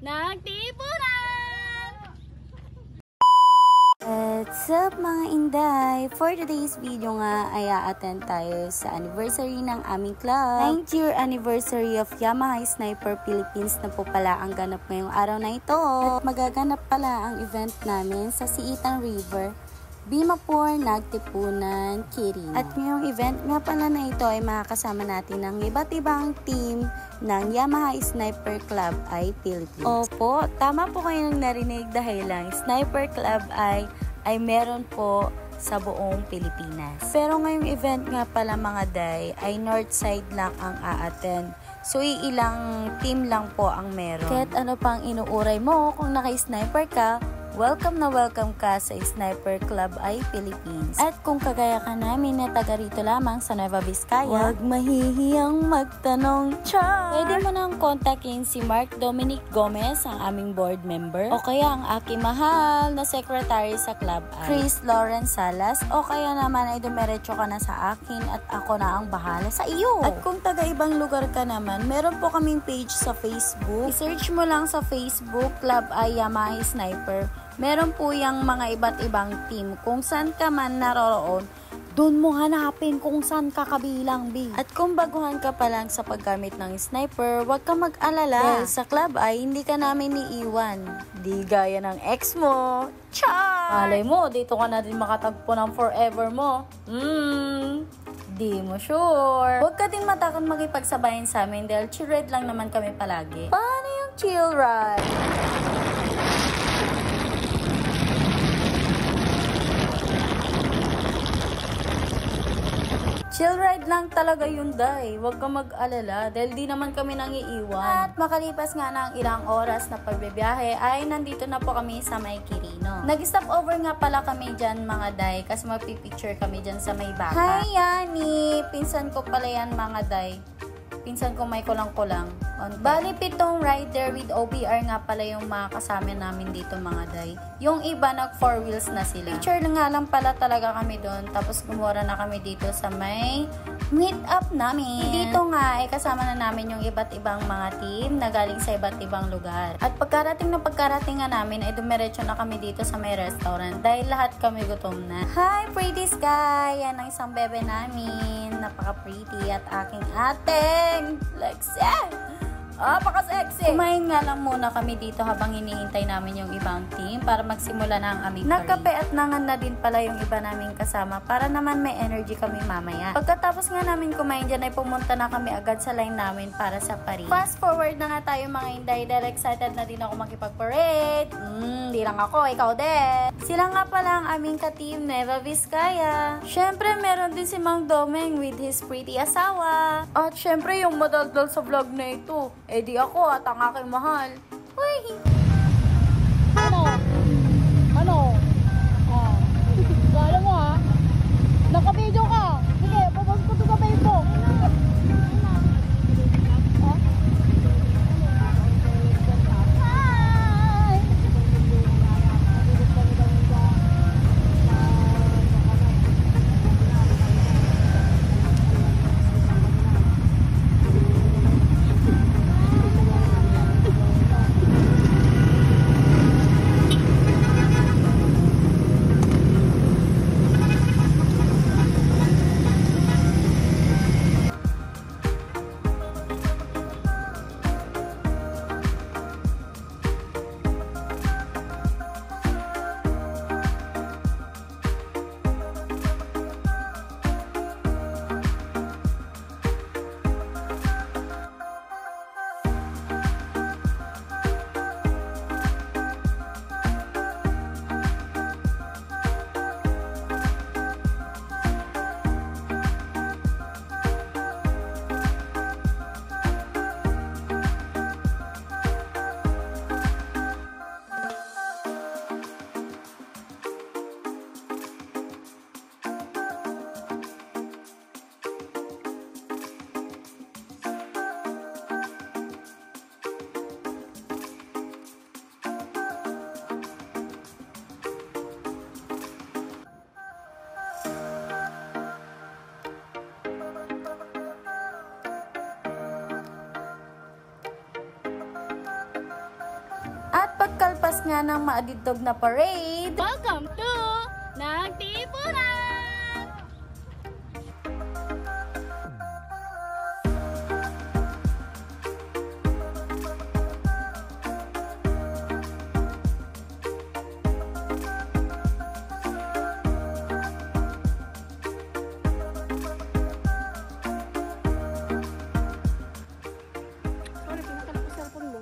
Nagtipunan! What's up mga Inday? For today's video nga ay a-attend tayo sa anniversary ng aming club. 9th year anniversary of Yamaha Sniper Philippines na po pala ang ganap ngayong araw na ito. At magaganap pala ang event namin sa Siitan River, Bimapur, Nagtipunan, Quirino. At ngayong event nga pala na ito ay makakasama natin ng iba't ibang team ng Yamaha Sniper Club ay Philippines. Opo, tama po kayong narinig dahil lang Sniper Club ay meron po sa buong Pilipinas. Pero ngayong event nga pala mga day ay north side lang ang a-attend. So ilang team lang po ang meron. Kahit ano pang inuuray mo kung naka-sniper ka, welcome na welcome ka sa Sniper Club ay Philippines. At kung kagaya ka namin na taga rito lamang sa Nueva Vizcaya, huwag mahihiyang magtanong, char! Pwede mo nang kontakin si Mark Dominic Gomez, ang aming board member, o kaya ang aking mahal na secretary sa club ay Chris Lawrence Salas, o kaya naman ay dumiretso ka na sa akin at ako na ang bahala sa iyo. At kung taga ibang lugar ka naman, meron po kaming page sa Facebook. I-search mo lang sa Facebook, Club ay Yamaha Sniper. Meron po yung mga iba't ibang team. Kung saan ka man naroroon, doon mo hanapin kung saan ka kabilang, B. At kung baguhan ka pa lang sa paggamit ng sniper, huwag ka mag-alala. Dahil sa club ay hindi ka namin iiwan. Di gaya ng ex mo. Char! Malay mo, dito ka na din makatagpo ng forever mo. Di mo sure. Huwag ka din matakot makipagsabayan sa amin dahil chill ride lang naman kami palagi. Paano yung chill ride? Chill ride lang talaga yun, day. Huwag kang mag-alala dahil di naman kami nang iiwan. At makalipas nga ng ilang oras na pagbibiyahe ay nandito na po kami sa may Quirino. Nag-stop over nga pala kami dyan mga day kasi magpipicture kami dyan sa may baka. Hi Yani! Pinsan ko pala yan mga day. Pinsan ko may kulang-kulang. Bali, 7 rider with OBR nga pala yung mga kasama namin dito mga day. Yung iba nag 4 wheels na sila. Picture na nga lang pala talaga kami doon. Tapos gumura na kami dito sa may meet up namin. Dito nga ay kasama na namin yung iba't ibang mga team na galing sa iba't ibang lugar. At pagkarating nga namin ay dumiretso na kami dito sa may restaurant dahil lahat kami gutom na. Hi pretty sky! Yan ang isang bebe namin. Napaka-pretty at aking ateng Lexie! Napaka-sexy! Kumain nga lang muna kami dito habang hinihintay namin yung ibang team para magsimula na ang aming parade. Nagkape at nangan na din pala yung iba naming kasama para naman may energy kami mamaya. Pagkatapos nga namin kumain dyan ay pumunta na kami agad sa line namin para sa parade. Fast forward na nga tayo mga Inday dahil excited na din ako makipag-parade. Di lang ako, ikaw din. Sila nga pala ang aming ka-team Nueva Vizcaya. Syempre meron din si Mang Domeng with his pretty asawa. At syempre yung madaldal sa vlog na ito. Eh di ako at ang aking mahal. Uy! Ano? Alam mo ha? Naka-video ka. Sige, papost ko to sa Facebook. pagkatapos nga ng maadidog na parade, Welcome to Nagtipunan! Sorry, pinakala ko cellphone mo.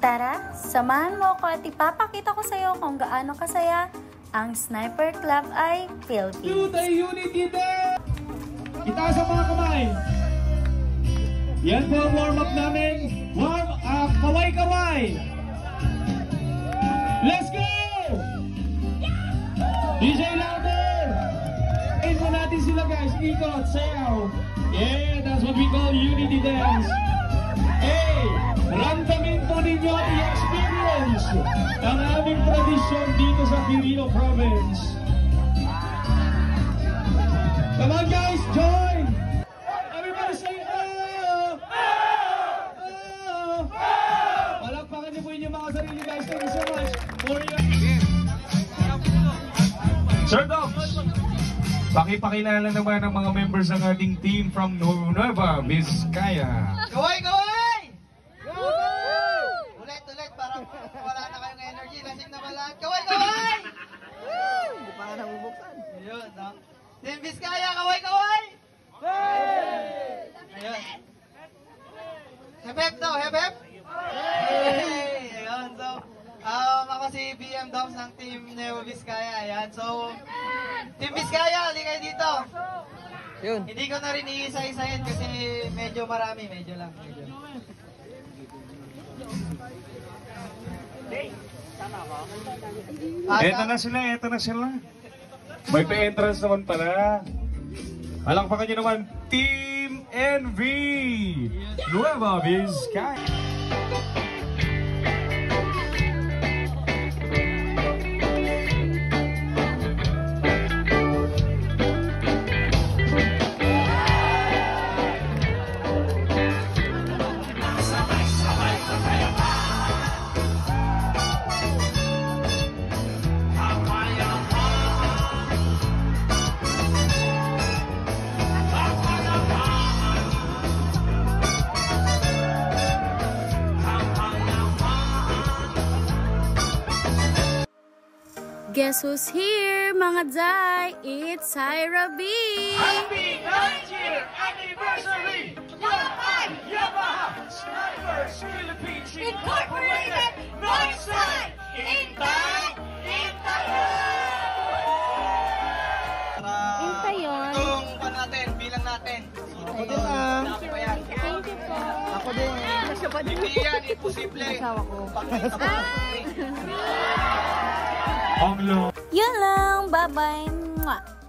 Tara, samahan mo ako at ipapakita ko sa iyo kung gaano kasaya ang Sniper Club ay Philippines. To the Unity Day! Itaas ang mga kamay. Yan po ang warm-up namin. Warm up, kaway-kaway. Let's go! DJ louder! Ayun mo natin sila guys. Ikot, sayaw. Yeah, that's what we call Unity Dance. Hey, ramdamin po ninyo at i-experience ang aming tradisyon dito sa Quirino Province. Come on guys, join! Everybody say, oh! Oh! Palakpakan niyo po inyong mga sarili guys. Thank you so much for your... Sir Dogs, pakipakilala naman ang mga members ng ating team from Nueva Vizcaya. Kaway, kaway! Ulit, parang wala na kayong energy. Lasing na ba lahat? Kaway, kaway! Hindi pa nga nabubuksan. Ayun, no? Team Vizcaya, kaway, kaway! Ayun. Hep-hep daw, hep-hep! Ayun, so, ako si BM Doms ng Team Nueva Vizcaya. Ayan, so, Team Vizcaya, halika kayo dito. Yun. Hindi ko na rin iisa-isahin kasi medyo marami, medyo lang. Eto na sila. May pa-entrance naman pala. Palakpakan nyo naman, Team NV! Nueva Vizcaya! Guess who's here, mga Day? It's Hyra B! Happy 9th-year anniversary! Yamaha Snipers Philippines Incorporated Northside! Intay! yun. Itong pa natin, bilang natin. Ako din Thank you po. Ako din. Hindi yan, imposible. Asawa ko. Ang lo. Yun lang, bye-bye! Mwah!